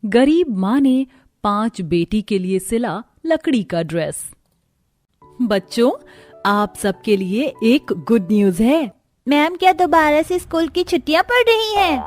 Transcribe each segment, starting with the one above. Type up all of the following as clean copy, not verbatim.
गरीब माँ ने 5 बेटी के लिए सिला लकड़ी का ड्रेस। बच्चों, आप सबके लिए एक गुड न्यूज है। मैम, क्या दोबारा से स्कूल की छुट्टियां पड़ रही हैं?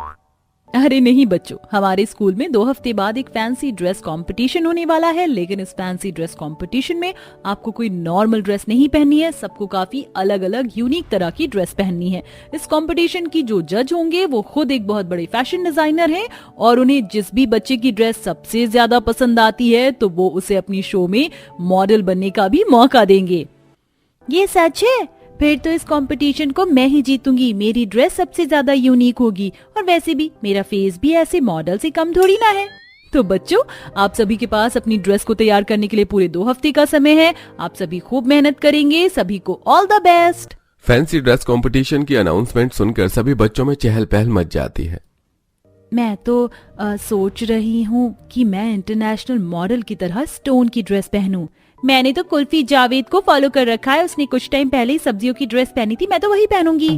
अरे नहीं बच्चों, हमारे स्कूल में 2 हफ्ते बाद एक फैंसी ड्रेस कंपटीशन होने वाला है। लेकिन इस फैंसी ड्रेस कंपटीशन में आपको कोई नॉर्मल ड्रेस नहीं पहननी है, सबको काफी अलग अलग यूनिक तरह की ड्रेस पहननी है। इस कंपटीशन की जो जज होंगे वो खुद एक बहुत बड़े फैशन डिजाइनर हैं और उन्हें जिस भी बच्चे की ड्रेस सबसे ज्यादा पसंद आती है तो वो उसे अपनी शो में मॉडल बनने का भी मौका देंगे। ये सच है? फिर तो इस कंपटीशन को मैं ही जीतूंगी। मेरी ड्रेस सबसे ज्यादा यूनिक होगी और वैसे भी मेरा फेस भी ऐसे मॉडल से कम थोड़ी ना है। तो बच्चों, आप सभी के पास अपनी ड्रेस को तैयार करने के लिए पूरे 2 हफ्ते का समय है। आप सभी खूब मेहनत करेंगे। सभी को all the best. Fancy dress competition की अनाउंसमेंट सुनकर सभी बच्चों में चहल पहल मच जाती है। मैं तो सोच रही हूँ कि मैं इंटरनेशनल मॉडल की तरह स्टोन की ड्रेस पहनूं। मैंने तो कुल्फी जावेद को फॉलो कर रखा है। उसने कुछ टाइम पहले ही सब्जियों की ड्रेस पहनी थी। मैं तो वही पहनूंगी।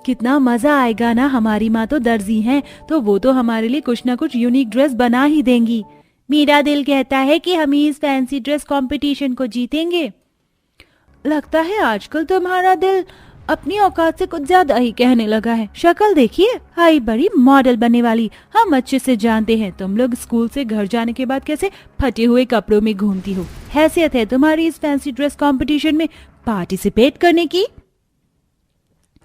कितना मजा आएगा ना। हमारी माँ तो दर्जी हैं, तो वो तो हमारे लिए कुछ ना कुछ यूनिक ड्रेस बना ही देंगी। मेरा दिल कहता है कि हम इस फैंसी ड्रेस कंपटीशन को जीतेंगे। लगता है आजकल तुम्हारा दिल अपनी औकात से कुछ ज्यादा ही कहने लगा है। शक्ल देखिए, हाई बड़ी मॉडल बनने वाली। हम अच्छे से जानते हैं तुम लोग स्कूल से घर जाने के बाद कैसे फटे हुए कपड़ों में घूमती हो। हैसियत है तुम्हारी इस फैंसी ड्रेस कंपटीशन में पार्टिसिपेट करने की।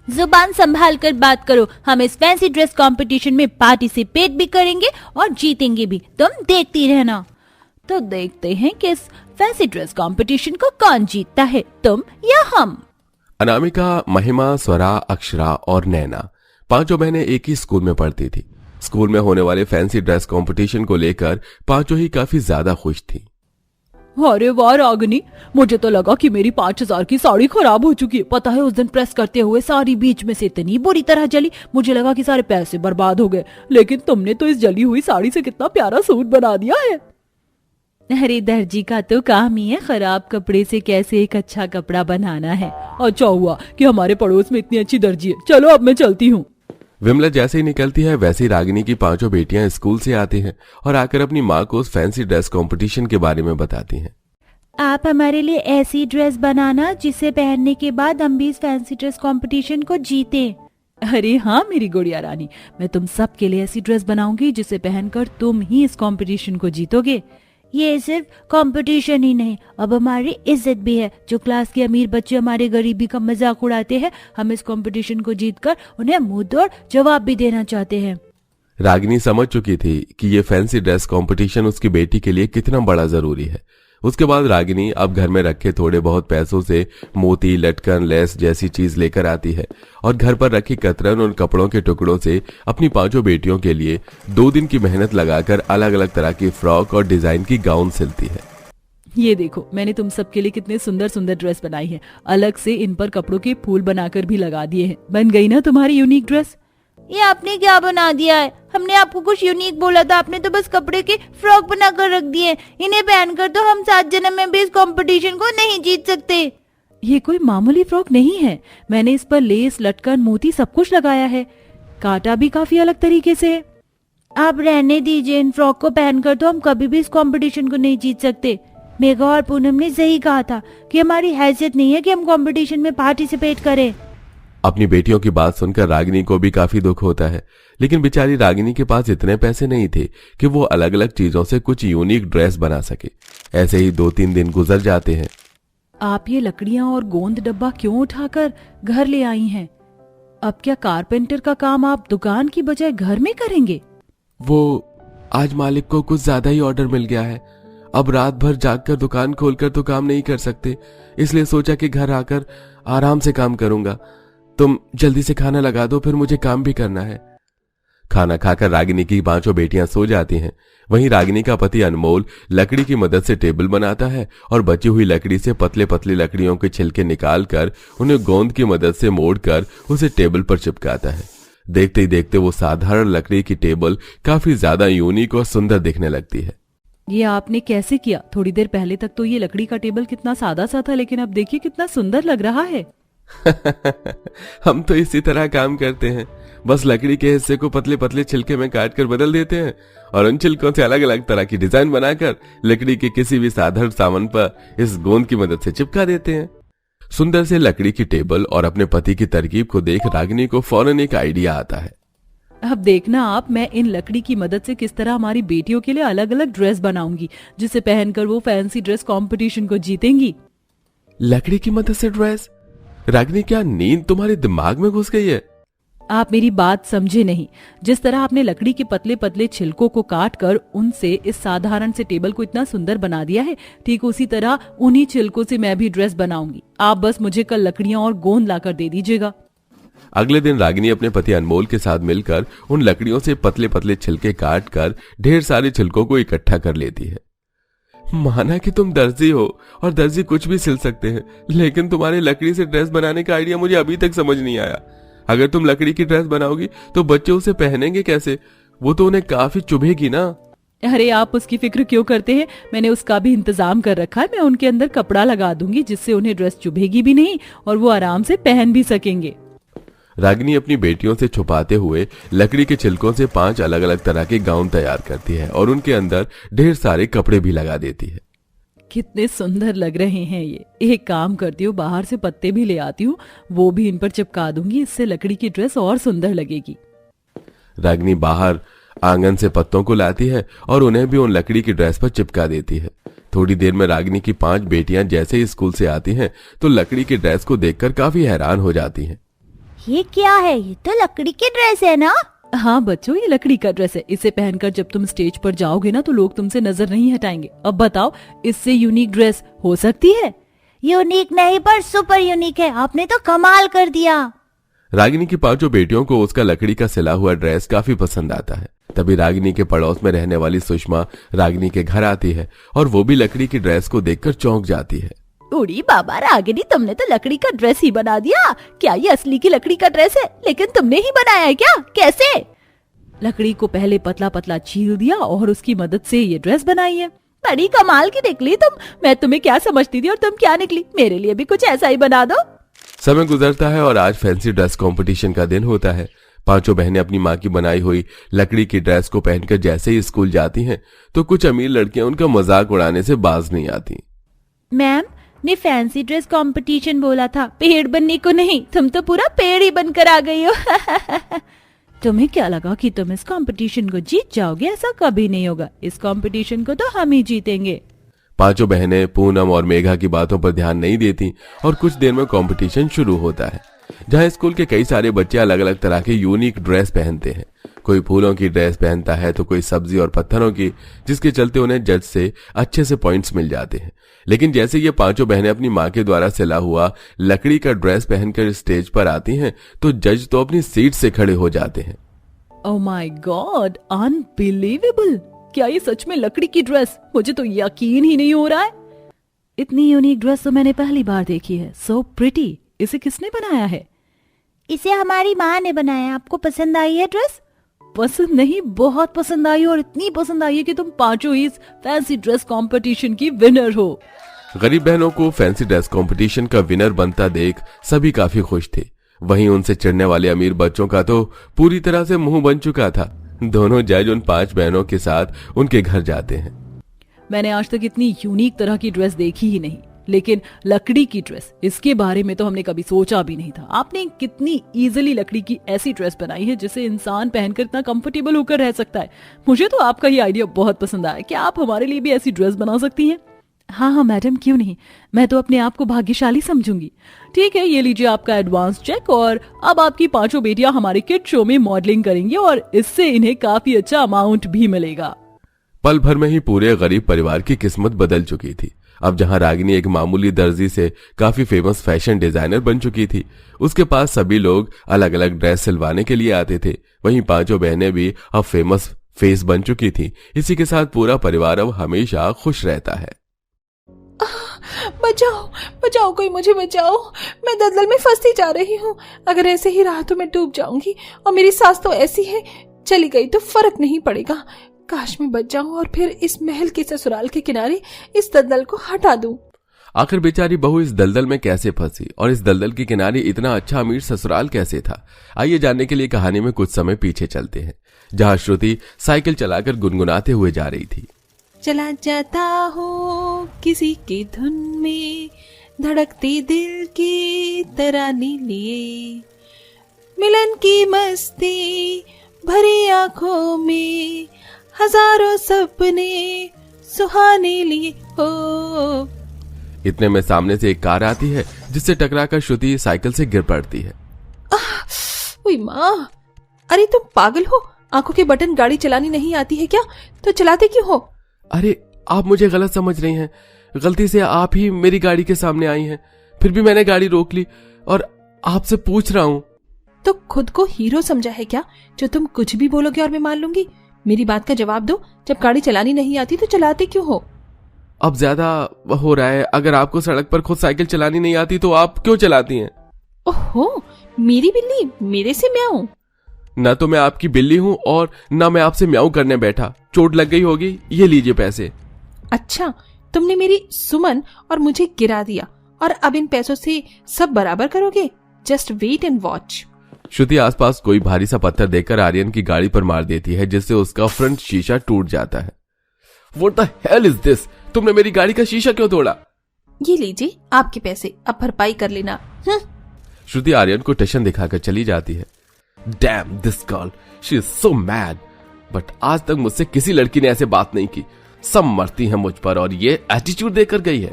जुबान संभाल कर बात करो। हम इस फैंसी ड्रेस कंपटीशन में पार्टिसिपेट भी करेंगे और जीतेंगे भी। तुम देखती रहना। तो देखते हैं कि इस फैंसी ड्रेस कंपटीशन को कौन जीतता है, तुम या हम। अनामिका, महिमा, स्वरा, अक्षरा और नैना 5 बहनें एक ही स्कूल में पढ़ती थी। स्कूल में होने वाले फैंसी ड्रेस कंपटीशन को लेकर 5 ही काफी ज्यादा खुश थी। अरे वाह रागिनी, मुझे तो लगा कि मेरी 5000 की साड़ी खराब हो चुकी है। पता है उस दिन प्रेस करते हुए साड़ी बीच में से इतनी बुरी तरह जली, मुझे लगा कि सारे पैसे बर्बाद हो गए। लेकिन तुमने तो इस जली हुई साड़ी से कितना प्यारा सूट बना दिया है। अरे दर्जी का तो काम ही है खराब कपड़े से कैसे एक अच्छा कपड़ा बनाना है। अच्छा हुआ कि हमारे पड़ोस में इतनी अच्छी दर्जी है। चलो अब मैं चलती हूँ। विमला जैसे ही निकलती है वैसे ही रागिनी की 5 बेटियां स्कूल से आती हैं और आकर अपनी माँ को उस फैंसी ड्रेस कंपटीशन के बारे में बताती हैं। आप हमारे लिए ऐसी ड्रेस बनाना जिसे पहनने के बाद हम भी इस फैंसी ड्रेस कंपटीशन को जीते। अरे हाँ मेरी गुड़िया रानी, मैं तुम सब के लिए ऐसी ड्रेस बनाऊंगी जिसे पहनकर तुम ही इस कंपटीशन को जीतोगे। ये सिर्फ कंपटीशन ही नहीं, अब हमारी इज्जत भी है। जो क्लास के अमीर बच्चे हमारे गरीबी का मजाक उड़ाते हैं, हम इस कंपटीशन को जीतकर उन्हें मुंह तोड़ जवाब भी देना चाहते हैं। रागिनी समझ चुकी थी कि ये फैंसी ड्रेस कंपटीशन उसकी बेटी के लिए कितना बड़ा जरूरी है। उसके बाद रागिनी अब घर में रखे थोड़े बहुत पैसों से मोती, लटकन, लेस जैसी चीज लेकर आती है और घर पर रखी कतरन और कपड़ों के टुकड़ों से अपनी 5 बेटियों के लिए 2 दिन की मेहनत लगाकर अलग अलग तरह की फ्रॉक और डिजाइन की गाउन सिलती है। ये देखो, मैंने तुम सबके लिए कितने सुंदर सुंदर ड्रेस बनाई है। अलग से इन पर कपड़ों के फूल बनाकर भी लगा दिए हैं। बन गई ना तुम्हारी यूनिक ड्रेस। ये आपने क्या बना दिया है? हमने आपको कुछ यूनिक बोला था, आपने तो बस कपड़े के फ्रॉक बनाकर रख दिए। इन्हें पहनकर तो हम 7 जन्म में भी इस कंपटीशन को नहीं जीत सकते। ये कोई मामूली फ्रॉक नहीं है। मैंने इस पर लेस, लटकन, मोती सब कुछ लगाया है। काटा भी काफी अलग तरीके से है। आप रहने दीजिए, इन फ्रॉक को पहनकर तो हम कभी भी इस कंपटीशन को नहीं जीत सकते। मेघा और पूनम ने सही कहा था कि हमारी हैसियत नहीं है कि हम कंपटीशन में पार्टिसिपेट करें। अपनी बेटियों की बात सुनकर रागिनी को भी काफी दुख होता है, लेकिन बेचारी रागिनी के पास इतने पैसे नहीं थे कि वो अलग अलग चीजों से कुछ यूनिक ड्रेस बना सके। ऐसे ही 2-3 दिन गुजर जाते हैं। आप ये लकड़ियां और गोंद डब्बा क्यों उठाकर घर ले आई हैं? अब क्या कारपेंटर का काम आप दुकान की बजाय घर में करेंगे? वो आज मालिक को कुछ ज्यादा ही ऑर्डर मिल गया है। अब रात भर जागकर दुकान खोलकर तो काम नहीं कर सकते, इसलिए सोचा कि घर आकर आराम से काम करूंगा। तुम जल्दी से खाना लगा दो, फिर मुझे काम भी करना है। खाना खाकर रागिनी की 5 बेटियां सो जाती हैं। वहीं रागिनी का पति अनमोल लकड़ी की मदद से टेबल बनाता है और बची हुई लकड़ी से पतले पतले लकड़ियों के छिलके निकालकर उन्हें गोंद की मदद से मोड़कर उसे टेबल पर चिपकाता है। देखते ही देखते वो साधारण लकड़ी की टेबल काफी ज्यादा यूनिक और सुंदर दिखने लगती है। ये आपने कैसे किया? थोड़ी देर पहले तक तो ये लकड़ी का टेबल कितना सादा सा था, लेकिन अब देखिए कितना सुंदर लग रहा है। हम तो इसी तरह काम करते हैं। बस लकड़ी के हिस्से को पतले पतले छिलके में काट कर बदल देते हैं और उन छिलकों से अलग अलग तरह की डिजाइन बनाकर लकड़ी के किसी भी साधारण सामान पर इस गोंद की मदद से चिपका देते हैं। सुंदर से लकड़ी की टेबल और अपने पति की तरकीब को देख रागिनी को फौरन एक आइडिया आता है। अब देखना आप, मैं इन लकड़ी की मदद से किस तरह हमारी बेटियों के लिए अलग अलग ड्रेस बनाऊंगी जिसे पहनकर वो फैंसी ड्रेस कंपटीशन को जीतेंगी। लकड़ी की मदद से ड्रेस? रागिनी, क्या नींद तुम्हारे दिमाग में घुस गई है? आप मेरी बात समझे नहीं। जिस तरह आपने लकड़ी के पतले पतले छिलकों को काट कर उनसे इस साधारण से टेबल को इतना सुंदर बना दिया है, ठीक उसी तरह उन्हीं छिलकों से मैं भी ड्रेस बनाऊंगी। आप बस मुझे कल लकड़ियां और गोंद लाकर दे दीजिएगा। अगले दिन रागिनी अपने पति अनमोल के साथ मिलकर उन लकड़ियों से पतले पतले छिलके काट कर ढेर सारे छिलकों को इकट्ठा कर लेती है। माना कि तुम दर्जी हो और दर्जी कुछ भी सिल सकते हैं, लेकिन तुम्हारे लकड़ी से ड्रेस बनाने का आइडिया मुझे अभी तक समझ नहीं आया। अगर तुम लकड़ी की ड्रेस बनाओगी तो बच्चे उसे पहनेंगे कैसे? वो तो उन्हें काफी चुभेगी ना। अरे आप उसकी फिक्र क्यों करते हैं? मैंने उसका भी इंतजाम कर रखा है। मैं उनके अंदर कपड़ा लगा दूंगी जिससे उन्हें ड्रेस चुभेगी भी नहीं और वो आराम से पहन भी सकेंगे। रागिनी अपनी बेटियों से छुपाते हुए लकड़ी के छिलकों से 5 अलग अलग तरह के गाउन तैयार करती है और उनके अंदर ढेर सारे कपड़े भी लगा देती है। कितने सुंदर लग रहे हैं ये। एक काम करती हूँ, बाहर से पत्ते भी ले आती हूँ, वो भी इन पर चिपका दूंगी, इससे लकड़ी की ड्रेस और सुंदर लगेगी। रागिनी बाहर आंगन से पत्तों को लाती है और उन्हें भी उन लकड़ी की ड्रेस पर चिपका देती है। थोड़ी देर में रागिनी की 5 बेटियां जैसे ही स्कूल से आती हैं तो लकड़ी की ड्रेस को देखकर काफी हैरान हो जाती हैं। ये क्या है? ये तो लकड़ी की ड्रेस है ना? हाँ बच्चों, ये लकड़ी का ड्रेस है। इसे पहनकर जब तुम स्टेज पर जाओगे ना तो लोग तुमसे नजर नहीं हटाएंगे। अब बताओ, इससे यूनिक ड्रेस हो सकती है? यूनिक नहीं पर सुपर यूनिक है। आपने तो कमाल कर दिया। रागिनी की 5 बेटियों को उसका लकड़ी का सिला हुआ ड्रेस काफी पसंद आता है। तभी रागिनी के पड़ोस में रहने वाली सुषमा रागिनी के घर आती है और वो भी लकड़ी की ड्रेस को देखकर चौंक जाती है। उड़ी बाबा रागिनी, तुमने तो लकड़ी का ड्रेस ही बना दिया। क्या ये असली की लकड़ी का ड्रेस है? लेकिन तुमने ही बनाया है क्या? कैसे? लकड़ी को पहले पतला पतला छील दिया और उसकी मदद से ये ड्रेस बनाई है। बड़ी कमाल की निकली तुम। मैं तुम्हें क्या समझती थी और तुम क्या निकली। मेरे लिए भी कुछ ऐसा ही बना दो। समय गुजरता है और आज फैंसी ड्रेस कंपटीशन का दिन होता है। 5 बहनें अपनी माँ की बनाई हुई लकड़ी की ड्रेस को पहनकर जैसे ही स्कूल जाती हैं तो कुछ अमीर लड़कियां उनका मजाक उड़ाने से बाज नहीं आती। मैम ने फैंसी ड्रेस कंपटीशन बोला था, पेड़ बनने को नहीं। तुम तो पूरा पेड़ ही बनकर आ गई हो। तुम्हें क्या लगा कि तुम इस कंपटीशन को जीत जाओगे? ऐसा कभी नहीं होगा। इस कंपटीशन को तो हम ही जीतेंगे। 5 बहनें पूनम और मेघा की बातों पर ध्यान नहीं देती और कुछ देर में कंपटीशन शुरू होता है, जहां स्कूल के कई सारे बच्चे अलग अलग तरह के यूनिक ड्रेस पहनते हैं। कोई फूलों की ड्रेस पहनता है तो कोई सब्जी और पत्थरों की, जिसके चलते उन्हें जज से अच्छे से पॉइंट्स मिल जाते हैं। लेकिन जैसे ये 5 बहनें अपनी माँ के द्वारा सिला हुआ लकड़ी का ड्रेस पहनकर स्टेज पर आती हैं तो जज तो अपनी सीट से खड़े हो जाते हैं। Oh my God, unbelievable! क्या ये सच में लकड़ी की ड्रेस? मुझे तो यकीन ही नहीं हो रहा है। इतनी यूनिक ड्रेस तो मैंने पहली बार देखी है। So pretty. इसे किसने बनाया है? इसे हमारी माँ ने बनाया। आपको पसंद आई है ड्रेस? पसंद नहीं, बहुत पसंद आई, और इतनी पसंद आई है कि तुम 5 इस फैंसी ड्रेस कंपटीशन की विनर हो। गरीब बहनों को फैंसी ड्रेस कंपटीशन का विनर बनता देख सभी काफी खुश थे। वहीं उनसे चिढ़ने वाले अमीर बच्चों का तो पूरी तरह से मुंह बन चुका था। दोनों जज उन 5 बहनों के साथ उनके घर जाते हैं। मैंने आज तक इतनी यूनिक तरह की ड्रेस देखी ही नहीं, लेकिन लकड़ी की ड्रेस, इसके बारे में तो हमने कभी सोचा भी नहीं था। आपने कितनी इजीली लकड़ी की ऐसी ड्रेस बनाई है जिसे इंसान पहनकर इतना कंफर्टेबल होकर रह सकता है। मुझे तो आपका ये आइडिया बहुत पसंद आया। क्या आप हमारे लिए भी ऐसी ड्रेस बना सकती हैं? हाँ मैडम, क्यों नहीं। मैं तो अपने आप को भाग्यशाली समझूंगी। ठीक है, ये लीजिए आपका एडवांस चेक, और अब आपकी 5 बेटियां हमारे किड शो में मॉडलिंग करेंगी और इससे इन्हें काफी अच्छा अमाउंट भी मिलेगा। पल भर में ही पूरे गरीब परिवार की किस्मत बदल चुकी थी। अब जहां रागिनी एक मामूली दर्जी से काफी फेमस फैशन डिजाइनर बन चुकी थी, उसके पास सभी लोग अलग अलग ड्रेस सिलवाने के लिए आते थे। वहीं 5 बहनें भी अब फेमस फेस बन चुकी थी। इसी के साथ पूरा परिवार अब हमेशा खुश रहता है। बचाओ बचाओ, कोई मुझे बचाओ। मैं दलदल में फंसती जा रही हूँ। अगर ऐसे ही रहा तो मैं डूब जाऊंगी, और मेरी सास तो ऐसी है, चली गई तो फर्क नहीं पड़ेगा। काश मैं बच जाऊं और फिर इस महल के ससुराल के किनारे इस दलदल को हटा दूं। आखिर बेचारी बहू इस दलदल में कैसे फंसी और इस दलदल के किनारे इतना अच्छा अमीर ससुराल कैसे था? आइए जानने के लिए कहानी में कुछ समय पीछे चलते हैं, जहां श्रुति साइकिल चलाकर गुनगुनाते हुए जा रही थी। चला जाता हूँ किसी की धुन में, धड़कते दिल की तराने लिए, मिलन की मस्ती भरी आंखों में, हजारों सपने सुहाने लिए हो। इतने में सामने से एक कार आती है, जिससे टकराकर श्रुति साइकिल से गिर पड़ती है। ओए माँ, अरे तुम पागल हो? आंखों के बटन गाड़ी चलानी नहीं आती है क्या? तो चलाते क्यों हो? अरे आप मुझे गलत समझ रही हैं। गलती से आप ही मेरी गाड़ी के सामने आई हैं, फिर भी मैंने गाड़ी रोक ली और आपसे पूछ रहा हूँ। तो खुद को हीरो समझा है क्या, जो तुम कुछ भी बोलोगे और मैं मान लूंगी? मेरी बात का जवाब दो। जब गाड़ी चलानी नहीं आती तो चलाते क्यों हो? अब ज्यादा हो रहा है। अगर आपको सड़क पर खुद साइकिल चलानी नहीं आती तो आप क्यों चलाती हैं? ओहो, मेरी बिल्ली मेरे से म्याऊं? न तो मैं आपकी बिल्ली हूँ और न मैं आपसे म्याऊं करने बैठा। चोट लग गई होगी, ये लीजिए पैसे। अच्छा, तुमने मेरी सुमन और मुझे गिरा दिया और अब इन पैसों से सब बराबर करोगे? Just wait and watch. Shruti आसपास कोई भारी सा पत्थर देखकर आर्यन की गाड़ी पर मार देती है, जिससे उसका फ्रंट शीशा टूट जाता है। What the hell is this? तुमने मेरी गाड़ी का शीशा क्यों तोड़ा? ये लीजिए आपके पैसे, अब भरपाई कर लेना। श्रुति आर्यन को टशन दिखाकर चली जाती है। Damn this girl, she is so mad. But आज तक मुझसे किसी लड़की ने ऐसे बात नहीं की। सब मरती है मुझ पर और ये एटीट्यूड देकर गई है।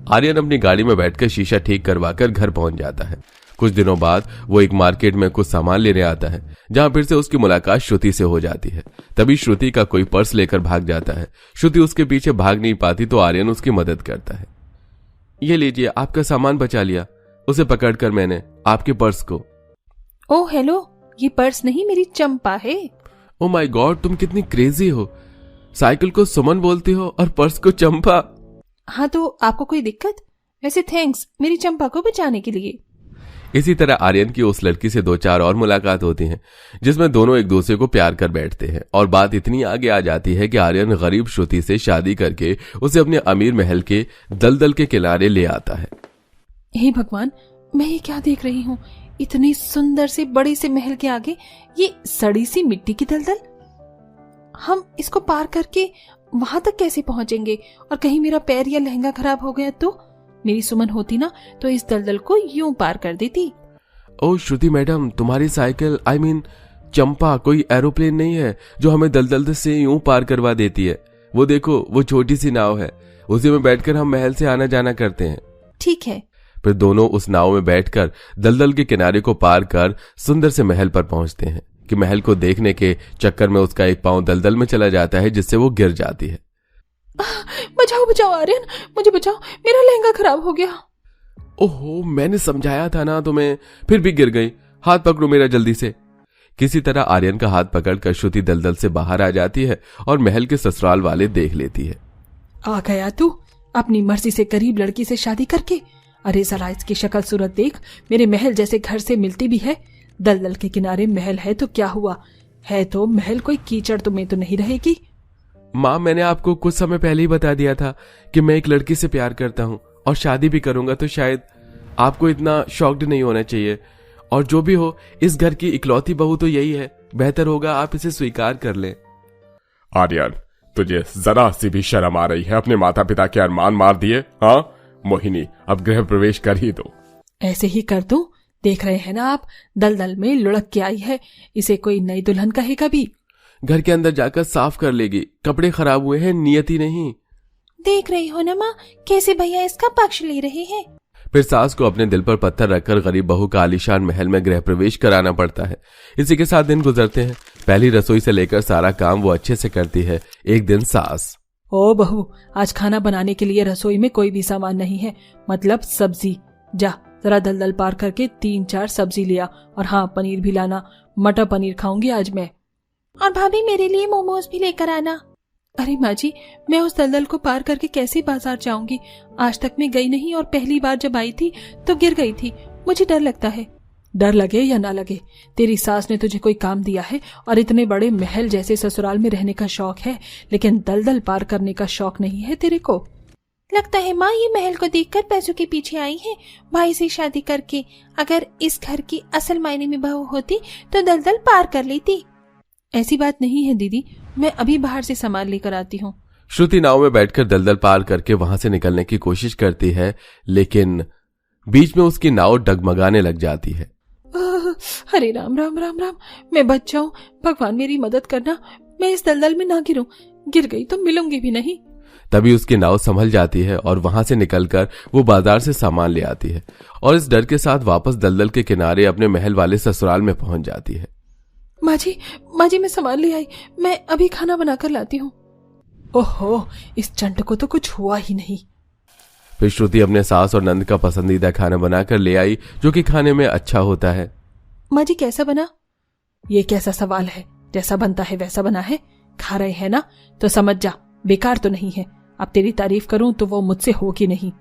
आर्यन अपनी गाड़ी में बैठकर शीशा ठीक करवाकर घर पहुंच जाता है। कुछ दिनों बाद वो एक मार्केट में कुछ सामान लेने आता है, जहां फिर से उसकी मुलाकात श्रुति से हो जाती है। तभी श्रुति का कोई पर्स लेकर भाग जाता है। श्रुति उसके पीछे भाग नहीं पाती तो आर्यन उसकी मदद करता है। ये लीजिए, आपका सामान बचा लिया। उसे पकड़कर मैंने आपके पर्स को। ओह हेलो, ये पर्स नहीं मेरी चंपा है। ओ माय गॉड, तुम कितनी क्रेजी हो। साइकिल को सुमन बोलती हो और पर्स को चंपा। हाँ तो आपको कोई दिक्कत? वैसे थैंक्स मेरी चंपा को बचाने के लिए। इसी तरह आर्यन की उस लड़की से 2-4 और मुलाकात होती हैं, जिसमें दोनों एक दूसरे को प्यार कर बैठते हैं और बात इतनी आगे आ जाती है कि आर्यन गरीब श्रुति से शादी करके उसे अपने अमीर महल के दलदल के किनारे ले आता है। हे भगवान, मैं ये क्या देख रही हूँ? इतने सुंदर से बड़े से महल के आगे ये सड़ी सी मिट्टी की दलदल। हम इसको पार करके वहां तक कैसे पहुंचेंगे? और कहीं मेरा पैर या लहंगा खराब हो गया तो? मेरी सुमन होती ना तो इस दलदल को यूं पार कर देती। ओ श्रुति मैडम, तुम्हारी साइकिल आई मीन चंपा कोई एरोप्लेन नहीं है जो हमें दलदल से यूं पार करवा देती है। वो देखो, वो छोटी सी नाव है, उसी में बैठकर हम महल से आना जाना करते हैं। ठीक है। फिर दोनों उस नाव में बैठकर दलदल के किनारे को पार कर सुंदर से महल पर पहुंचते हैं कि महल को देखने के चक्कर में उसका एक पांव दलदल में चला जाता है, जिससे वो गिर जाती है। बचाओ बचाओ आर्यन, मुझे बचाओ, मेरा लहंगा खराब हो गया। ओहो, मैंने समझाया था ना तुम्हें, फिर भी गिर गई। हाथ पकड़ो मेरा जल्दी से। किसी तरह आर्यन का हाथ पकड़कर श्रुति दलदल से बाहर आ जाती है और महल के ससुराल वाले देख लेती है। आ गया तू अपनी मर्जी से गरीब लड़की से शादी करके। अरे जरा इसकी शक्ल सूरत देख, मेरे महल जैसे घर से मिलती भी है। दलदल के किनारे महल है तो क्या हुआ, है तो महल, कोई कीचड़ तुम्हें तो नहीं रहेगी। माँ, मैंने आपको कुछ समय पहले ही बता दिया था कि मैं एक लड़की से प्यार करता हूँ और शादी भी करूंगा, तो शायद आपको इतना शॉक्ड नहीं होना चाहिए। और जो भी हो, इस घर की इकलौती बहू तो यही है, बेहतर होगा आप इसे स्वीकार कर लें। आर्यन, तुझे जरा सी भी शर्म आ रही है? अपने माता पिता के अरमान मार दिए। हाँ मोहिनी, अब गृह प्रवेश कर ही दो। ऐसे ही कर दूं? देख रहे हैं ना आप, दलदल में लुढ़क के आई है, इसे कोई नई दुल्हन कहेगा भी। घर के अंदर जाकर साफ कर लेगी, कपड़े खराब हुए हैं, नियति नहीं। देख रही हो ना माँ, कैसे भैया इसका पक्ष ले रहे हैं। फिर सास को अपने दिल पर पत्थर रखकर गरीब बहू का आलीशान महल में गृह प्रवेश कराना पड़ता है। इसी के साथ दिन गुजरते हैं। पहली रसोई से लेकर सारा काम वो अच्छे से करती है। एक दिन सास, ओ बहू, आज खाना बनाने के लिए रसोई में कोई भी सामान नहीं है, मतलब सब्जी। जा जरा दलदल पार करके 3-4 सब्जी लिया, और हाँ पनीर भी लाना, मटर पनीर खाऊंगी आज मैं। और भाभी मेरे लिए मोमोज भी लेकर आना। अरे माँ जी, मैं उस दलदल को पार करके कैसे बाजार जाऊंगी? आज तक मैं गई नहीं और पहली बार जब आई थी तो गिर गई थी। मुझे डर लगता है। डर लगे या ना लगे, तेरी सास ने तुझे कोई काम दिया है और इतने बड़े महल जैसे ससुराल में रहने का शौक है, लेकिन दलदल पार करने का शौक नहीं है तेरे को। लगता है माँ ये महल को देखकर पैसों के पीछे आई है, भाई से शादी करके। अगर इस घर की असल मायने में बहू होती तो दलदल पार कर लेती। ऐसी बात नहीं है दीदी, मैं अभी बाहर से सामान लेकर आती हूँ। श्रुति नाव में बैठकर दलदल पार करके वहां से निकलने की कोशिश करती है, लेकिन बीच में उसकी नाव डगमगाने लग जाती है। हरे राम राम राम राम, मैं बच जाऊं, भगवान मेरी मदद करना, मैं इस दलदल में ना गिरूं, गिर गई तो मिलूंगी भी नहीं। तभी उसकी नाव संभल जाती है और वहां से निकलकर वो बाजार से सामान ले आती है और इस डर के साथ वापस दलदल के किनारे अपने महल वाले ससुराल में पहुंच जाती है। माँ जी मैं सामान ले आई, मैं अभी खाना बनाकर लाती हूँ। ओहो, इस चंट को तो कुछ हुआ ही नहीं। फिर श्रुति अपने सास और नंद का पसंदीदा खाना बनाकर ले आई, जो कि खाने में अच्छा होता है। माँ जी कैसा बना? ये कैसा सवाल है, जैसा बनता है वैसा बना है। खा रहे हैं ना तो समझ जा, बेकार तो नहीं है। अब तेरी तारीफ करूं तो वो मुझसे होगी नहीं।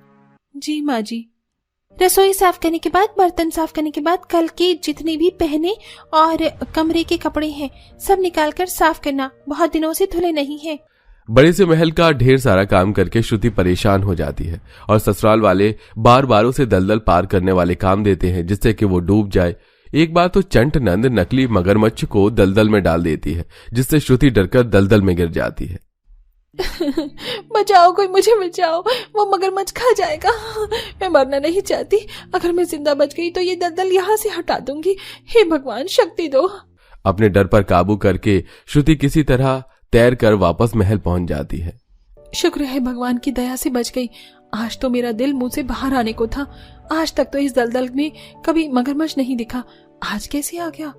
जी माँ जी। रसोई साफ करने के बाद, बर्तन साफ करने के बाद कल के जितने भी पहने और कमरे के कपड़े हैं सब निकालकर साफ करना, बहुत दिनों से धुले नहीं है। बड़े से महल का ढेर सारा काम करके श्रुति परेशान हो जाती है और ससुराल वाले बार बार उसे दलदल पार करने वाले काम देते हैं जिससे कि वो डूब जाए। एक बार तो चंट नंद नकली मगरमच्छ को दलदल में डाल देती है, जिससे श्रुति डरकर दलदल में गिर जाती है। बचाओ, कोई मुझे बचाओ, वो मगरमच्छ खा जाएगा। मैं मरना नहीं चाहती, अगर मैं जिंदा बच गई तो ये दलदल यहाँ से हटा दूंगी। हे भगवान शक्ति दो। अपने डर पर काबू करके श्रुति किसी तरह तैर कर वापस महल पहुंच जाती है। शुक्र है भगवान की दया से बच गई। आज तो मेरा दिल मुंह से बाहर आने को था। आज तक तो इस दलदल में कभी मगरमच्छ नहीं दिखा, आज कैसे आ गया?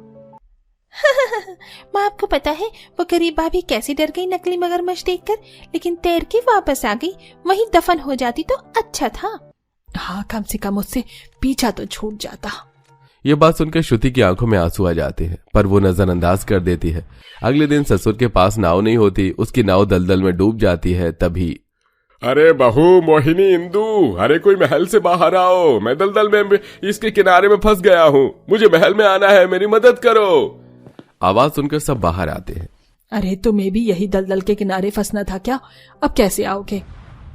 माँ आपको पता है वो गरीब भाभी कैसे डर गई नकली मगरमच्छ देखकर, लेकिन तैर के वापस आ गई। वहीं दफन हो जाती तो अच्छा था। हाँ, कम से कम उससे पीछा तो छूट जाता। ये बात सुनकर श्रुति की आंखों में आंसू आ जाते हैं, पर वो नजरअंदाज कर देती है। अगले दिन ससुर के पास नाव नहीं होती, उसकी नाव दलदल में डूब जाती है। तभी अरे बहू, मोहिनी, इंदु, अरे कोई महल से बाहर आओ, मैं दलदल में इसके किनारे में फंस गया हूँ, मुझे महल में आना है, मेरी मदद करो। आवाज सुनकर सब बाहर आते हैं। अरे तुम्हें भी यही दलदल के किनारे फंसना था क्या? अब कैसे आओगे?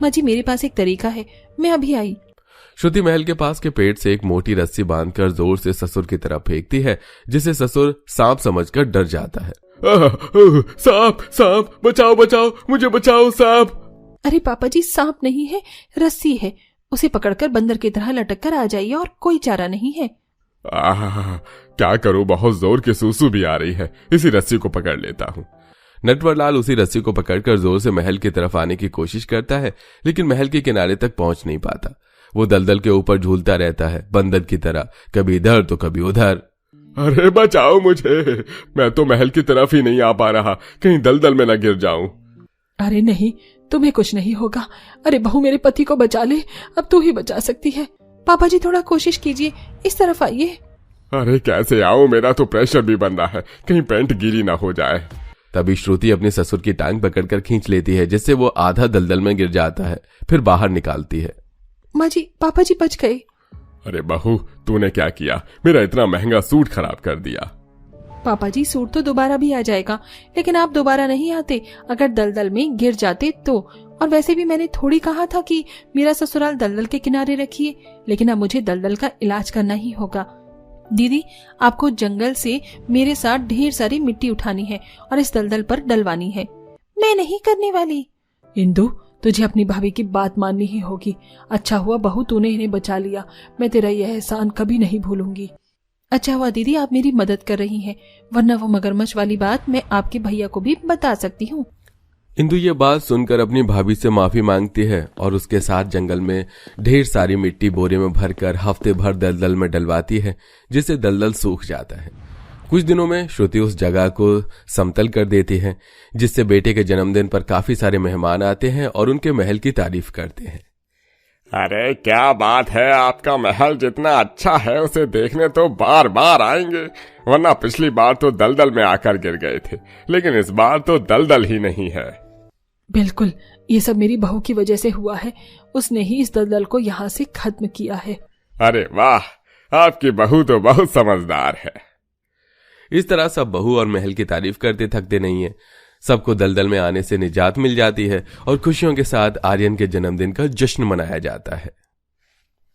माँ जी मेरे पास एक तरीका है, मैं अभी आई। श्रुति महल के पास के पेड़ से एक मोटी रस्सी बांधकर जोर से ससुर की तरफ फेंकती है, जिसे ससुर सांप समझकर डर जाता है। सांप, सांप, बचाओ बचाओ, मुझे बचाओ सांप। अरे पापा जी, सांप नहीं है, रस्सी है। उसे पकड़कर बंदर की तरह लटक कर आ जाइए, और कोई चारा नहीं है। क्या करूं, बहुत जोर की सूसू भी आ रही है, इसी रस्सी को पकड़ लेता हूँ। नटवरलाल उसी रस्सी को पकड़कर जोर से महल की तरफ आने की कोशिश करता है, लेकिन महल के किनारे तक पहुंच नहीं पाता। वो दलदल के ऊपर झूलता रहता है, बंदर की तरह, कभी इधर तो कभी उधर। अरे बचाओ मुझे, मैं तो महल की तरफ ही नहीं आ पा रहा, कहीं दलदल में न गिर जाऊं। अरे नहीं, तुम्हें कुछ नहीं होगा। अरे बहू, मेरे पति को बचा ले, अब तू ही बचा सकती है। पापा जी थोड़ा कोशिश कीजिए, इस तरफ आइए। अरे कैसे आऊं, मेरा तो प्रेशर भी बन रहा है, कहीं पैंट गीली ना हो जाए। तभी श्रुति अपने ससुर की टांग पकड़कर खींच लेती है, जिससे वो आधा दलदल में गिर जाता है, फिर बाहर निकालती है। माँ जी, पापा जी बच गए। अरे बहू, तूने क्या किया, मेरा इतना महंगा सूट खराब कर दिया। पापा जी, सूट तो दोबारा भी आ जाएगा, लेकिन आप दोबारा नहीं आते अगर दलदल में गिर जाते तो। और वैसे भी मैंने थोड़ी कहा था कि मेरा ससुराल दलदल के किनारे रखिए, लेकिन अब मुझे दलदल का इलाज करना ही होगा। दीदी, आपको जंगल से मेरे साथ ढेर सारी मिट्टी उठानी है और इस दलदल पर डलवानी है। मैं नहीं करने वाली। इंदु, तुझे अपनी भाभी की बात माननी ही होगी। अच्छा हुआ बहू तूने इन्हें बचा लिया, मैं तेरा यह एहसान कभी नहीं भूलूंगी। अच्छा हुआ दीदी आप मेरी मदद कर रही हैं, वरना वो मगरमच्छ वाली बात मैं आपके भैया को भी बता सकती हूँ। इंदु ये बात सुनकर अपनी भाभी से माफी मांगती है और उसके साथ जंगल में ढेर सारी मिट्टी बोरे में भरकर हफ्ते भर दलदल में डलवाती है, जिससे दलदल सूख जाता है। कुछ दिनों में श्रुति उस जगह को समतल कर देती है, जिससे बेटे के जन्मदिन पर काफी सारे मेहमान आते हैं और उनके महल की तारीफ करते हैं। अरे क्या बात है, आपका महल जितना अच्छा है उसे देखने तो बार बार आएंगे, वरना पिछली बार तो दलदल में आकर गिर गए थे, लेकिन इस बार तो दलदल ही नहीं है। बिल्कुल, ये सब मेरी बहू की वजह से हुआ है, उसने ही इस दलदल को यहाँ से खत्म किया है। अरे वाह, आपकी बहू तो बहुत समझदार है। इस तरह सब बहू और महल की तारीफ करते थकते नहीं है। सबको दलदल में आने से निजात मिल जाती है और खुशियों के साथ आर्यन के जन्मदिन का जश्न मनाया जाता है।